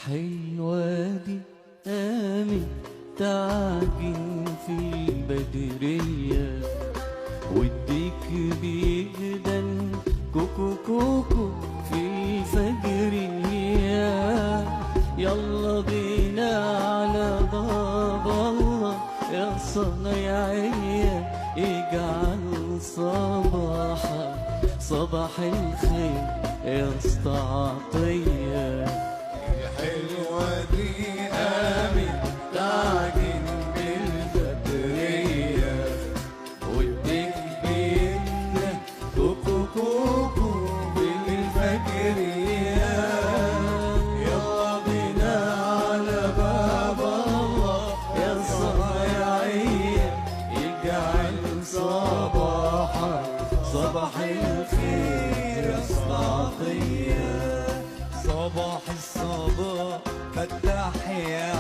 حلوة دي قامت تعجن في البدرية، والديك بيجدن كوكو كوكو في الفجرية. يلا بينا على باب الله يا صنايعية، اجعل صباحك صباح الخير يا اسطى عطية. حلوة دي قامت تعجن بالبدرية، والديك بينا كوكو كوكو بالفجرية. يلا بينا على باب الله يا صنايعية، يجعل صباحك صباح الخير يا اسطى عطية. صباح الصباح فتح يا